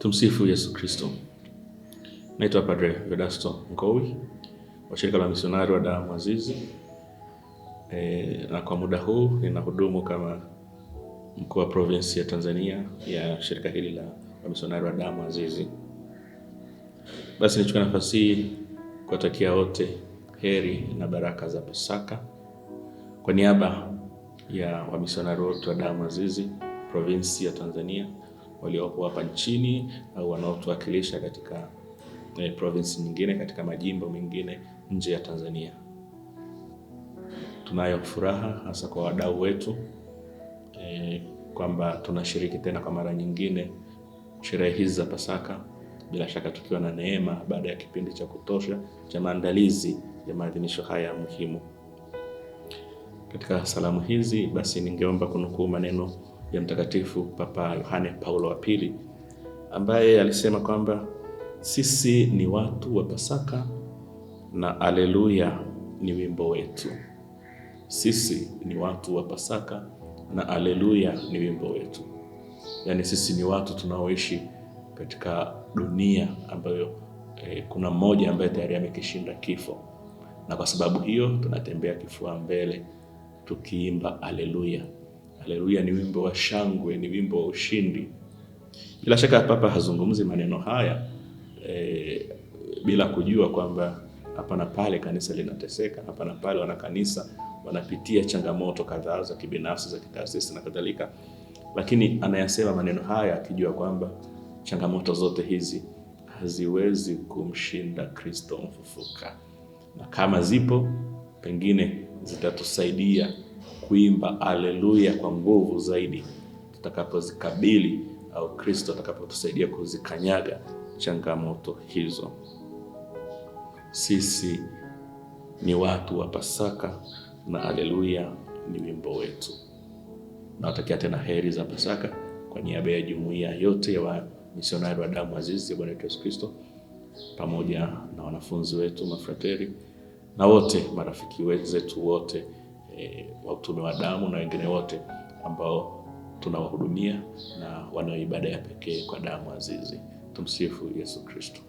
Tumsifu Yesu Kristo. Naitwa Padre Vedasto Ngowi wa shirika la misionari wa damu azizi. Na kwa muda huu ninahudumu kama mkuu wa provinsi ya Tanzania ya shirika hili la misionari wa damu azizi. Basi nichukue nafasi hii kuwatakia wote heri na baraka za Pasaka kwa niaba ya wamisionari wote wa damu azizi provinsi ya Tanzania waliopo hapa nchini au wanaotuwakilisha katika provinsi nyingine, katika majimbo mengine nje ya Tanzania. Tunayo furaha hasa kwa wadau wetu kwamba tunashiriki tena kwa mara nyingine sherehe hizi za Pasaka, bila shaka tukiwa na neema baada ya kipindi cha kutosha cha maandalizi ya maadhimisho haya muhimu. Katika salamu hizi basi ningeomba kunukuu maneno ya Mtakatifu Papa Yohane Paulo wa Pili, ambaye alisema kwamba sisi ni watu wa Pasaka na Haleluya ni wimbo wetu. Sisi ni watu wa Pasaka na Haleluya ni wimbo wetu. Yaani sisi ni watu tunaoishi katika dunia ambayo kuna mmoja ambaye tayari amekishinda kifo, na kwa sababu hiyo tunatembea kifua mbele tukiimba Haleluya. Haleluya ni wimbo wa shangwe, ni wimbo wa ushindi. Bila shaka Papa hazungumzi maneno haya bila kujua kwamba hapa na pale kanisa linateseka, hapa na pale wanakanisa wanapitia changamoto kadhaa za kibinafsi, za kitaasisi na kadhalika, lakini anayasema maneno haya akijua kwamba changamoto zote hizi haziwezi kumshinda Kristo mfufuka, na kama zipo pengine zitatusaidia kuimba Haleluya kwa nguvu zaidi tutakapozikabili au Kristo atakapotusaidia kuzikanyaga changamoto hizo. Sisi ni watu wa Pasaka na Haleluya ni wimbo wetu. Nawatakia tena heri za Pasaka kwa niaba ya jumuiya yote ya misionari wa damu azizi ya Bwana Yesu Kristo, pamoja na wanafunzi wetu mafrateri na wote marafiki wetu wote wa utume wa damu na wengine wote ambao tunawahudumia na wanaoibada ya pekee kwa damu azizi. Tumsifu Yesu Kristo.